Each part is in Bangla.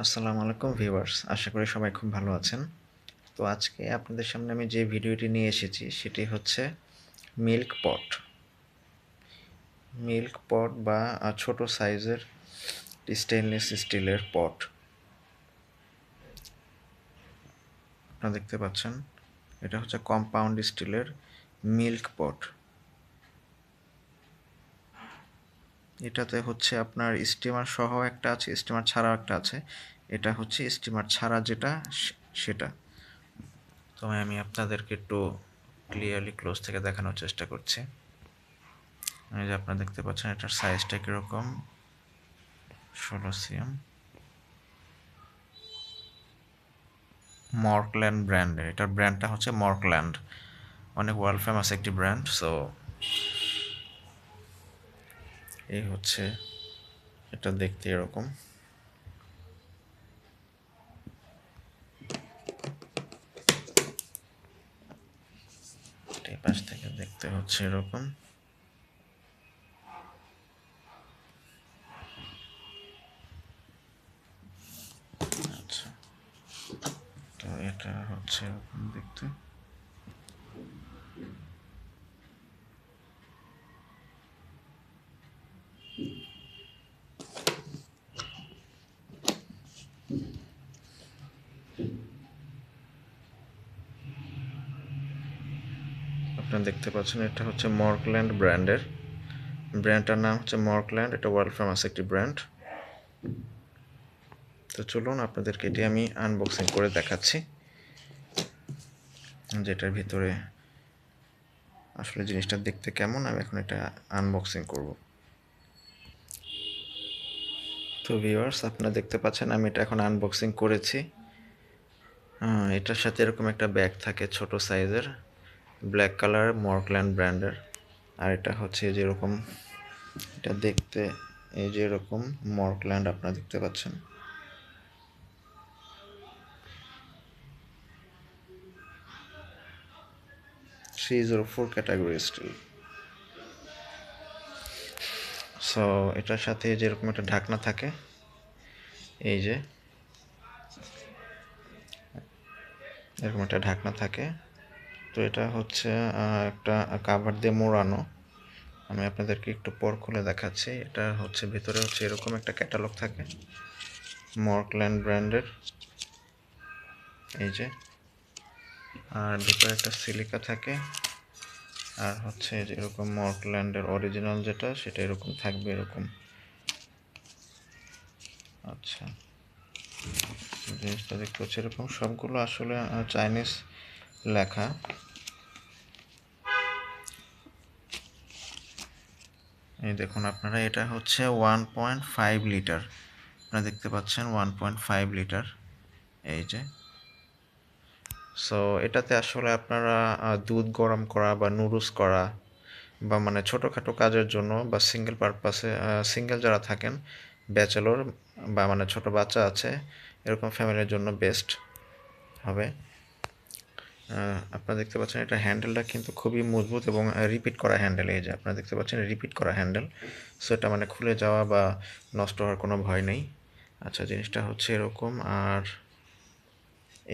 আসসালামু আলাইকুম ভিউয়ার্স, আশা করি সবাই খুব ভালো আছেন। তো আজকে আপনাদের সামনে আমি যে ভিডিওটি নিয়ে এসেছি সেটি হচ্ছে মিল্ক পট। মিল্ক পট বা ছোট সাইজের স্টেনলেস স্টিলের পট। আপনারা দেখতে পাচ্ছেন, এটা হচ্ছে কম্পাউন্ড স্টিলের মিল্ক পট। এটাতে হচ্ছে আপনার স্টিমার সহ একটা আছে, স্টিমার ছাড়াও একটা আছে। এটা হচ্ছে স্টিমার ছাড়া যেটা সেটা। তো আমি আপনাদেরকে একটু ক্লিয়ারলি ক্লোজ থেকে দেখানোর চেষ্টা করছি। এই যে আপনারা দেখতে পাচ্ছেন এটার সাইজটা কীরকম, 16 cm। মর্কল্যান্ড ব্র্যান্ডের, এটার ব্র্যান্ডটা হচ্ছে মর্কল্যান্ড, অনেক ওয়ার্ল্ড ফেমাস একটি ব্র্যান্ড। সো এই হচ্ছে এটা দেখতে এরকম। এই পাশ থেকে দেখতে হচ্ছে এরকম। আচ্ছা, তো এটা হচ্ছে এরকম দেখতে। আপনারা দেখতে পাচ্ছেন এটা হচ্ছে মর্কল্যান্ড ব্র্যান্ডের, ব্র্যান্ডটার নাম হচ্ছে মর্কল্যান্ড। এটা ওয়ার্ল্ড ফেমাস একটি ব্র্যান্ড। তো চলুন আপনাদেরকে এটি আমি আনবক্সিং করে দেখাচ্ছি, যেটার ভিতরে আসলে জিনিসটা দেখতে কেমন। আমি এখন এটা আনবক্সিং করব। তো ভিউয়ার্স, আপনারা দেখতে পাচ্ছেন আমি এটা এখন আনবক্সিং করেছি। এটার সাথে এরকম একটা ব্যাগ থাকে ছোট সাইজের, ব্ল্যাক কালার, মর্কল্যান্ড ব্র্যান্ডের। আর এটা হচ্ছে যেরকম, এটা দেখতে এই যে এরকম মর্কল্যান্ড আপনারা দেখতে পাচ্ছেন। C04 category still. সো এটার সাথে যেরকম একটা ঢাকনা থাকে, এই যে এরকম একটা ঢাকনা থাকে। তো এটা হচ্ছে একটা কাভার দিয়ে মোড়ানো। আমি আপনাদেরকে একটু পর খুলে দেখাচ্ছি। এটা হচ্ছে ভিতরে হচ্ছে এরকম একটা ক্যাটালগ থাকে মর্কল্যান্ড ব্র্যান্ডের, এই যে। আর ভিতরে একটা সিলিকা থাকে, আর হচ্ছে যেরকম মর্কল্যান্ডের অরিজিনাল যেটা সেটা এরকম থাকবে এরকম। আচ্ছা, জিনিসটা দেখতে হচ্ছে এরকম। সবগুলো আসলে চাইনিজ লেখা। এই দেখুন আপনারা, এটা হচ্ছে 1.5 লিটার। আপনারা দেখতে পাচ্ছেন 1.5 লিটার, এই যে। সো এটাতে আসলে আপনারা দুধ গরম করা বা নুডলস করা বা মানে ছোটোখাটো কাজের জন্য বা সিঙ্গেল পারপাসে, সিঙ্গেল যারা থাকেন, ব্যাচেলর বা মানে ছোট বাচ্চা আছে এরকম ফ্যামিলির জন্য বেস্ট হবে। আপনারা দেখতে পাচ্ছেন এটা হ্যান্ডেলটা কিন্তু খুবই মজবুত এবং রিপিট করা হ্যান্ডেল। এই যে আপনারা দেখতে পাচ্ছেন রিপিট করা হ্যান্ডেল। সো এটা মানে খুলে যাওয়া বা নষ্ট হওয়ার কোনো ভয় নেই। আচ্ছা, জিনিসটা হচ্ছে এরকম। আর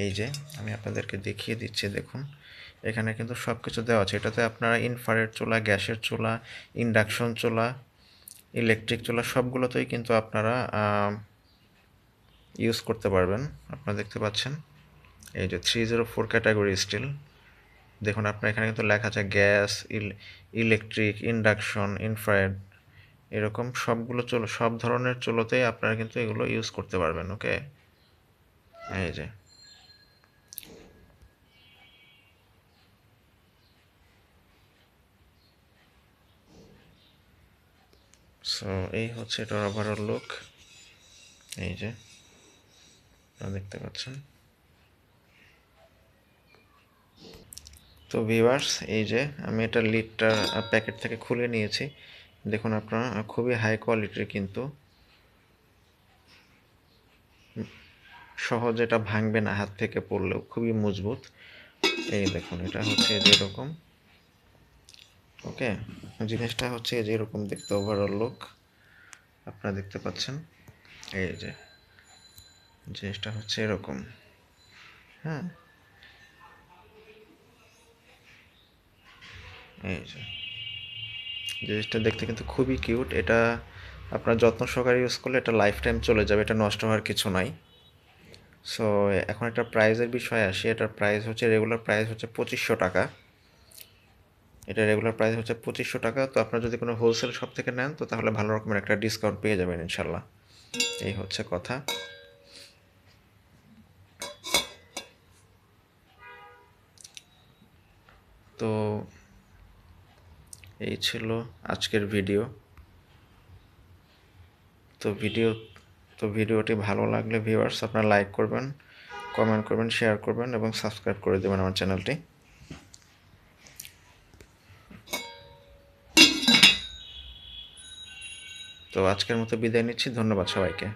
এই যে আমি আপনাদেরকে দেখিয়ে দিচ্ছি, দেখুন এখানে কিন্তু সব কিছু দেওয়া আছে। এটাতে আপনারা ইনফ্রারেড চুলা, গ্যাসের চুলা, ইন্ডাকশন চুলা, ইলেকট্রিক চুলা সবগুলোতেই কিন্তু আপনারা ইউজ করতে পারবেন। আপনারা দেখতে পাচ্ছেন এই যে 304 ক্যাটাগরি স্টিল। দেখুন আপনার এখানে কিন্তু লেখা আছে গ্যাস, ইলেকট্রিক, ইন্ডাকশন, ইনফ্রারেড, এরকম সবগুলো চুলো, সব ধরনের চুলোতেই আপনারা কিন্তু এগুলো ইউজ করতে পারবেন। ওকে, এই যে। সো এই হচ্ছে এটার ওভারঅল লুক, এই যে আপনারা দেখতে পাচ্ছেন। তো ভিউয়ার্স, এই যে আমি এটা লিডটা প্যাকেট থেকে খুলে নিয়েছি। দেখুন আপনারা, খুবই হাই কোয়ালিটির, কিন্তু সহজে এটা ভাঙবে না হাত থেকে পড়লেও, খুবই মজবুত। এই দেখুন এটা হচ্ছে যেরকম। ওকে, জিনিসটা হচ্ছে যেরকম দেখতে, ওভারঅল লুক আপনারা দেখতে পাচ্ছেন, এই যে। জিনিসটা হচ্ছে এরকম। হ্যাঁ, এই যে জিনিসটা দেখতে কিন্তু খুবই কিউট। এটা আপনার যত্ন সহকারে ইউজ করলে এটা লাইফ টাইম চলে যাবে, এটা নষ্ট হওয়ার কিছু নাই। সো এখন একটা প্রাইজের বিষয়ে আসি। এটার প্রাইস হচ্ছে, রেগুলার প্রাইস হচ্ছে 2500 টাকা। এটা রেগুলার প্রাইস হচ্ছে 2500 টাকা। তো আপনার যদি কোনো হোলসেল শপ থেকে নেন তো তাহলে ভালো রকমের একটা ডিসকাউন্ট পেয়ে যাবেন ইনশাল্লাহ। এই হচ্ছে কথা। তো এই ছিল আজকের ভিডিও। তো ভিডিওটি ভালো লাগলে ভিউয়ার্স আপনারা লাইক করবেন, কমেন্ট করবেন, শেয়ার করবেন এবং সাবস্ক্রাইব করে দেবেন আমার চ্যানেলটি। তো আজকের মতো বিদায় নিচ্ছি। ধন্যবাদ সবাইকে।